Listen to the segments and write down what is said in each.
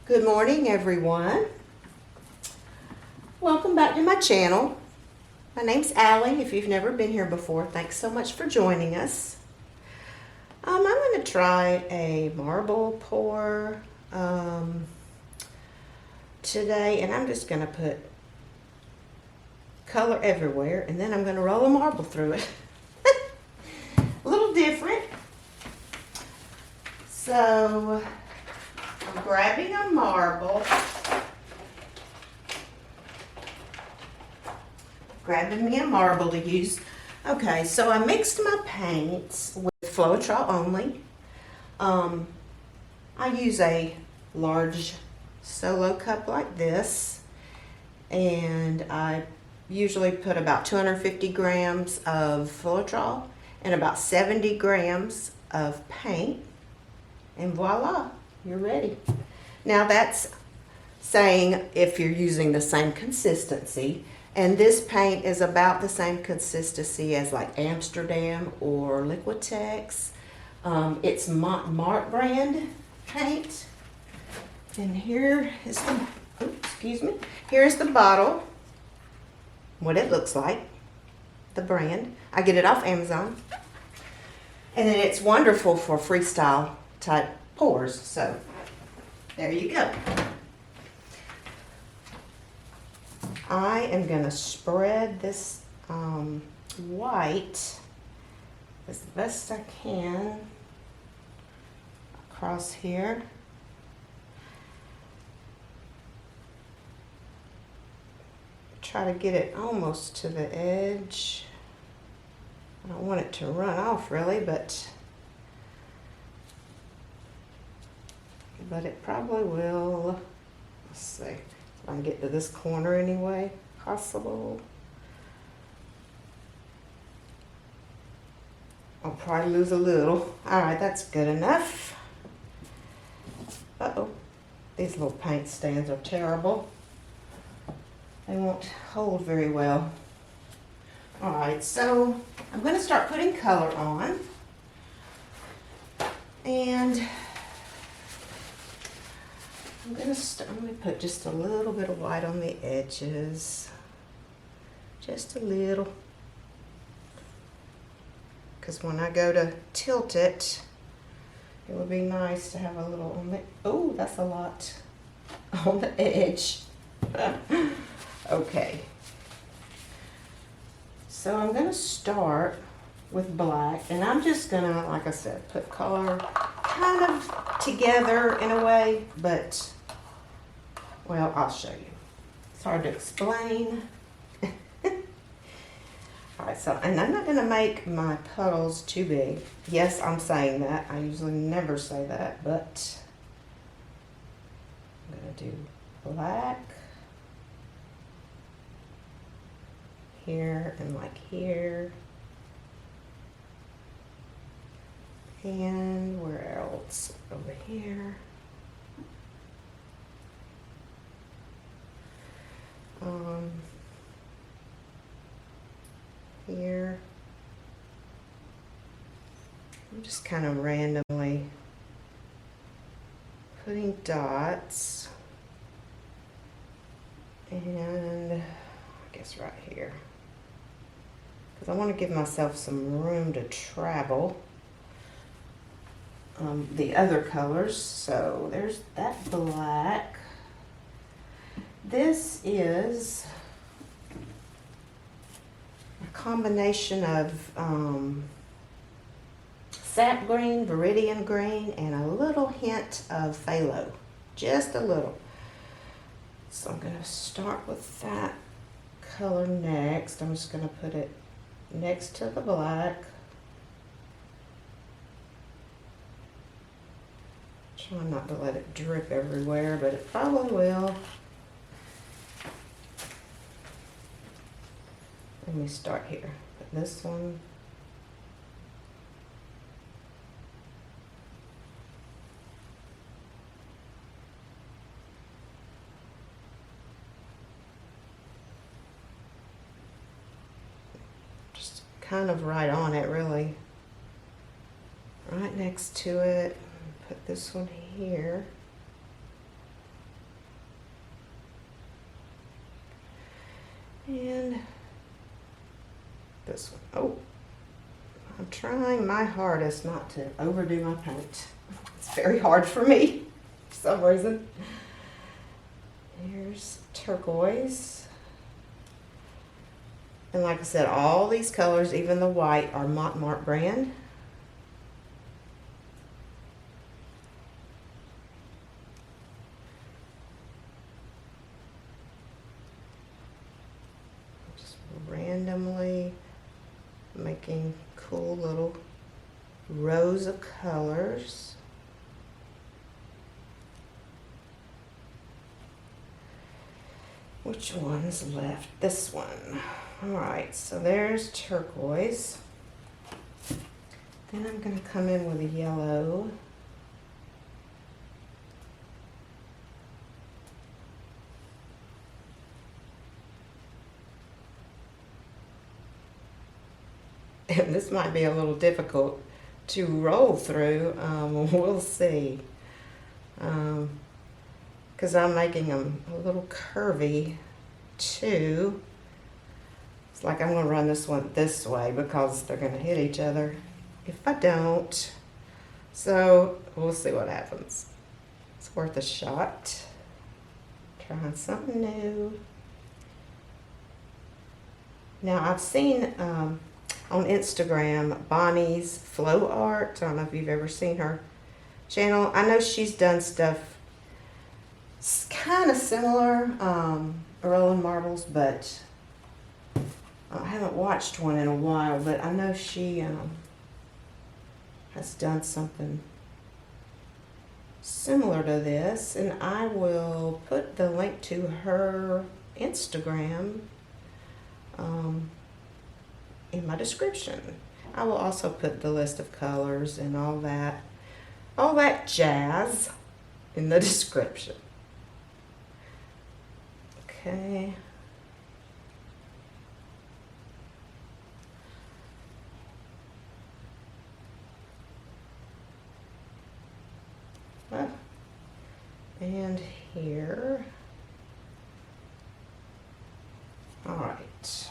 Good morning, everyone. Welcome back to my channel. My name's Allie. If you've never been here before, thanks so much for joining us. I'm going to try a marble pour today, and I'm just going to put color everywhere, and then I'm going to roll a marble through it. A little different. So I'm grabbing a marble, grabbing me a marble to use. Okay, so I mixed my paints with floetrol only. I use a large solo cup like this, and I usually put about 250 grams of floetrol and about 70 grams of paint, and voila, you're ready. Now that's saying if you're using the same consistency, and this paint is about the same consistency as like Amsterdam or Liquitex. It's Mart brand paint. And here is the, here's the bottle, what it looks like, the brand. I get it off Amazon. And then it's wonderful for freestyle type pours. So there you go. I am going to spread this white as best I can across here. Try to get it almost to the edge. I don't want it to run off really, but it probably will. Let's see if I can get to this corner anyway, possible. I'll probably lose a little. All right, that's good enough. Uh-oh, these little paint stands are terrible. They won't hold very well. All right, so I'm going to start putting color on. And I'm going to put just a little bit of white on the edges. Just a little. Because when I go to tilt it, it would be nice to have a little on the, oh, that's a lot on the edge. Okay. So I'm going to start with black, and I'm just going to, like I said, put color kind of together in a way, but, well, I'll show you. It's hard to explain. Alright, so, and I'm not going to make my puddles too big. Yes, I'm saying that. I usually never say that, but I'm going to do black here and like here. And where else? Over here. Here. I'm just kind of randomly putting dots. And I guess right here. Because I want to give myself some room to travel the other colors. So there's that black. This is a combination of sap green, Viridian green, and a little hint of phthalo. Just a little. So I'm going to start with that color next. I'm just going to put it next to the black. Try not to let it drip everywhere, but it probably will. Let me start here. Put this one. Just kind of right on it, really. Right next to it. Put this one here. And this one. Oh, I'm trying my hardest not to overdo my paint. It's very hard for me for some reason. Here's turquoise. And like I said, all these colors, even the white, are Montmartre brand. Just randomly making cool little rows of colors. Which one's left? This one. Alright, so there's turquoise. Then I'm going to come in with a yellow. And this might be a little difficult to roll through. We'll see. Because I'm making them a little curvy too. It's like I'm going to run this one this way because they're going to hit each other if I don't. So we'll see what happens. It's worth a shot. Trying something new. Now I've seen on Instagram Bonnie's Flow Art. I don't know if you've ever seen her channel. I know she's done stuff kind of similar, rolling marbles, but I haven't watched one in a while, but I know she has done something similar to this, and I will put the link to her Instagram in my description. I will also put the list of colors and all that jazz in the description. Okay. And here. All right.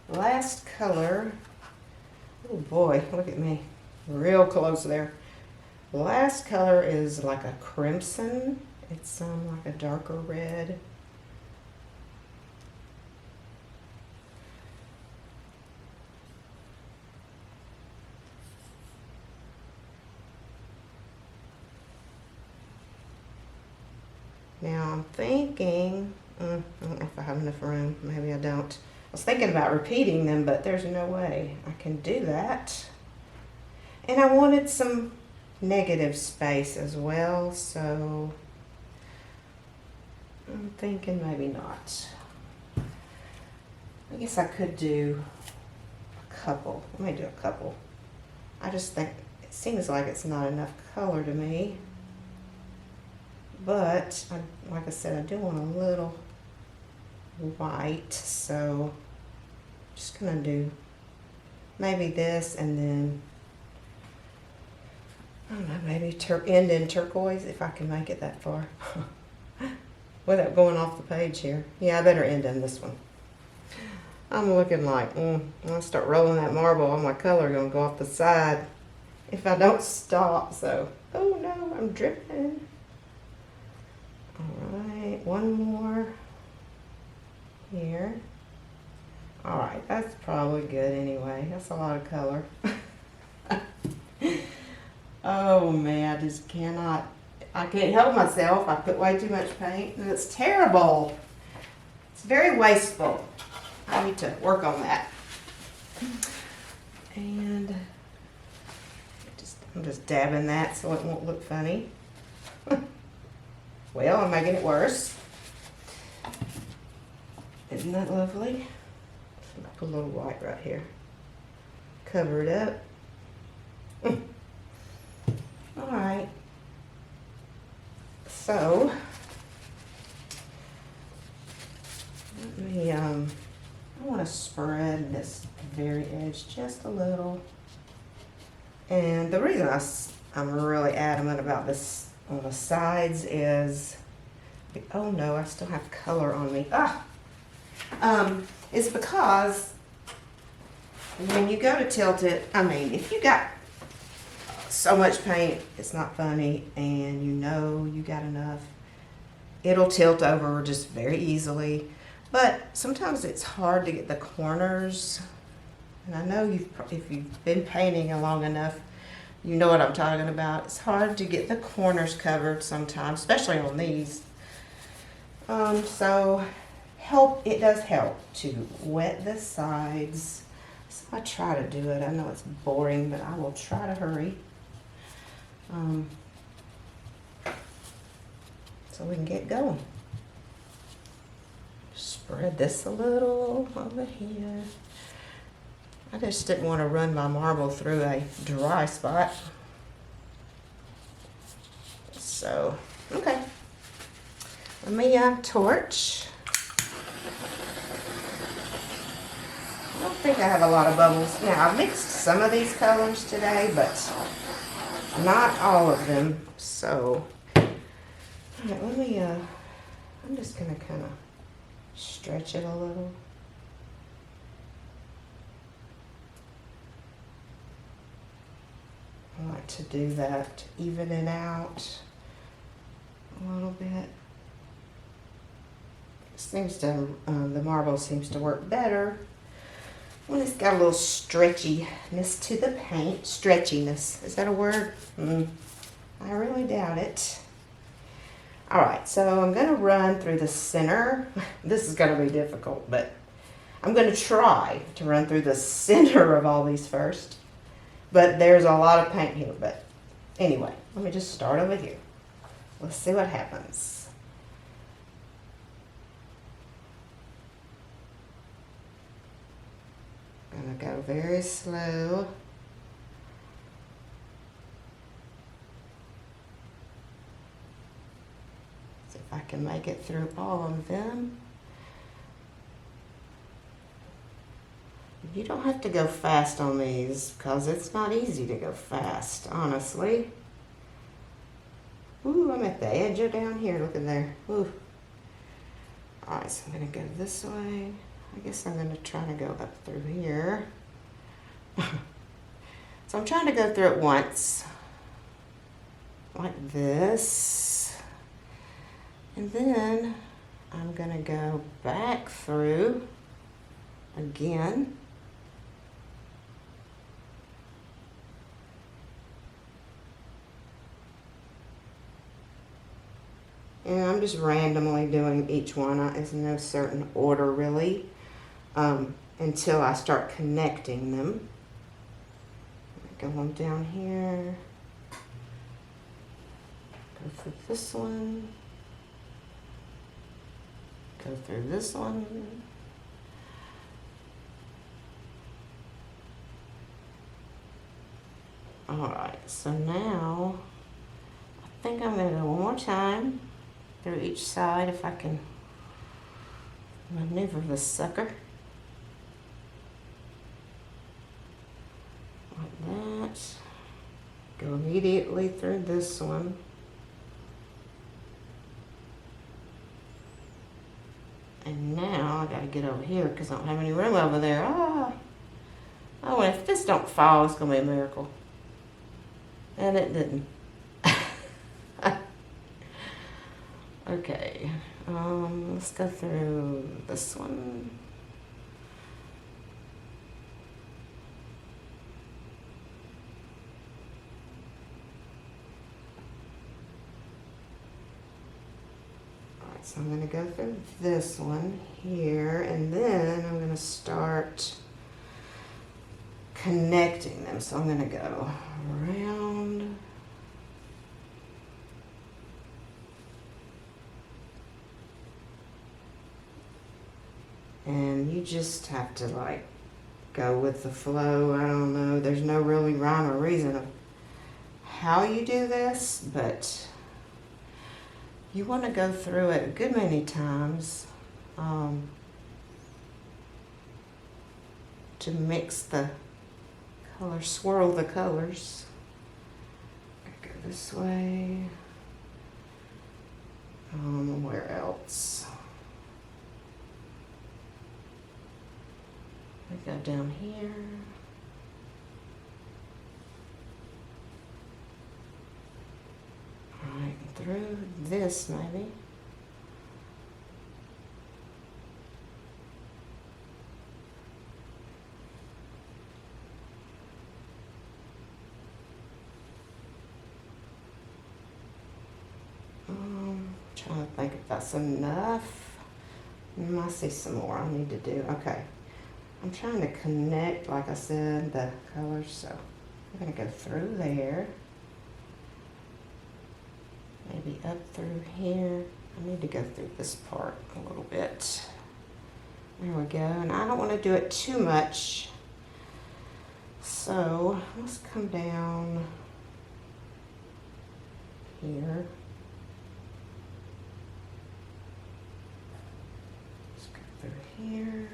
Last color. Oh boy, look at me. Real close there. The last color is like a crimson. It's like a darker red. Now I'm thinking, I don't know if I have enough room, maybe I don't. I was thinking about repeating them, but there's no way I can do that. And I wanted some negative space as well, so I'm thinking maybe not. I guess I could do a couple. Let me do a couple. I just think it seems like it's not enough color to me. But, like I said, I do want a little white, so I'm just going to do maybe this and then, I don't know, maybe end in turquoise if I can make it that far. Without going off the page here. Yeah, I better end in this one. I'm looking like, when I start rolling that marble, all my color going to go off the side if I don't stop. So, oh no, I'm dripping. Alright, one more here. Alright, that's probably good anyway. That's a lot of color. Oh man, I just cannot, I can't help myself. I put way too much paint and it's terrible. It's very wasteful. I need to work on that. And I'm just dabbing that so it won't look funny. Well, I'm making it worse. Isn't that lovely? Put a little white right here. Cover it up. All right. So, let me, I want to spread this very edge just a little. And the reason I'm really adamant about this on the sides is, oh no, I still have color on me. Ah, is because when you go to tilt it, I mean, if you got so much paint, it's not funny, and you know you got enough, it'll tilt over just very easily. But sometimes it's hard to get the corners. And I know if you've been painting long enough, you know what I'm talking about. It's hard to get the corners covered sometimes, especially on these. So it does help to wet the sides. So I try to do it. I know it's boring, but I will try to hurry. So we can get going. Spread this a little over here. I just didn't want to run my marble through a dry spot. So, okay. Let me torch. I don't think I have a lot of bubbles. Now, I've mixed some of these colors today, but not all of them. So, all right, let me, I'm just going to kind of stretch it a little. I like to do that, even it out a little bit. It seems to, the marble seems to work better when it's got a little stretchiness to the paint. Stretchiness, is that a word? I really doubt it. All right, so I'm gonna run through the center. This is gonna be difficult, but I'm gonna try to run through the center of all these first. But there's a lot of paint here, but anyway, let me just start over here. Let's see what happens. Gonna go very slow. See if I can make it through all of them. You don't have to go fast on these because it's not easy to go fast, honestly. Ooh, I'm at the edge of down here. Look at there. Ooh. All right, so I'm going to go this way. I guess I'm going to try to go up through here. So I'm trying to go through it once, like this. And then I'm going to go back through again. And I'm just randomly doing each one. It's no certain order really, until I start connecting them. Go on down here. Go through this one. Go through this one. All right, so now I think I'm gonna go one more time through each side if I can maneuver this sucker. Like that. Go immediately through this one. And now I gotta get over here because I don't have any room over there. Oh, and if this don't fall, it's gonna be a miracle. And it didn't. Okay, let's go through this one. All right, so I'm gonna go through this one here, and then I'm gonna start connecting them. So I'm gonna go around. And you just have to like go with the flow. I don't know, there's no really rhyme or reason of how you do this, but you want to go through it a good many times to mix the colors, swirl the colors. Go this way. Where else? go down here. Right through this maybe. Trying to think if that's enough. I see some more I need to do. Okay. I'm trying to connect, like I said, the colors, so I'm going to go through there. Maybe up through here. I need to go through this part a little bit. There we go. And I don't want to do it too much. So let's come down here. Let's go through here.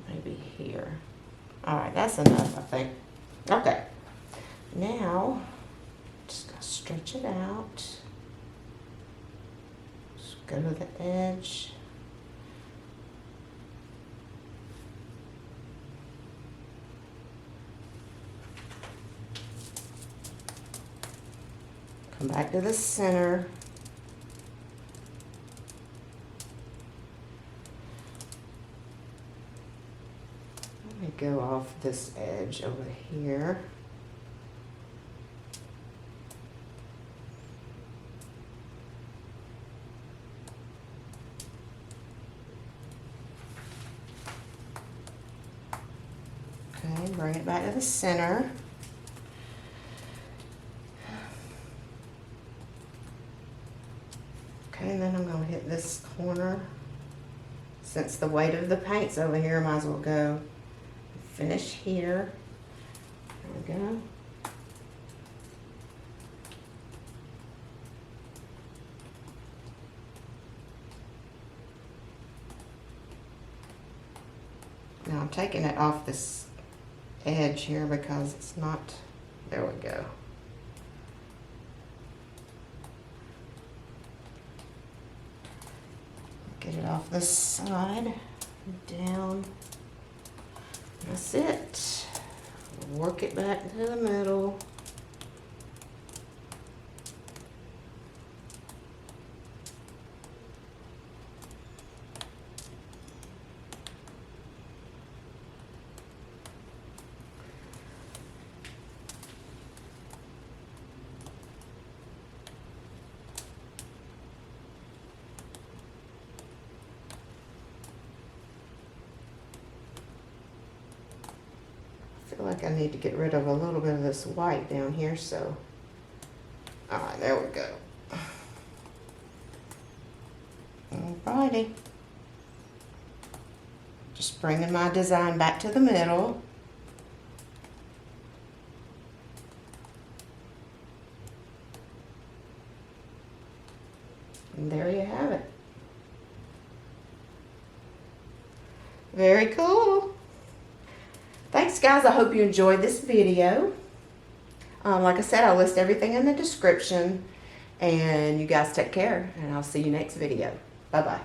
Maybe here. All right, that's enough, I think. Okay. Now, just gonna stretch it out. Just go to the edge. Come back to the center. Let me go off this edge over here. Okay, bring it back to the center. Okay, and then I'm going to hit this corner. Since the weight of the paint's over here, I might as well go finish here. There we go. Now I'm taking it off this edge here because it's not, there we go. Get it off this side, down. That's it. Work it back to the middle. I feel like I need to get rid of a little bit of this white down here, so all right, there we go. Alrighty. Just bringing my design back to the middle. And there you have it. Very cool. Thanks, guys. I hope you enjoyed this video. Like I said, I'll list everything in the description. And you guys take care, and I'll see you next video. Bye-bye.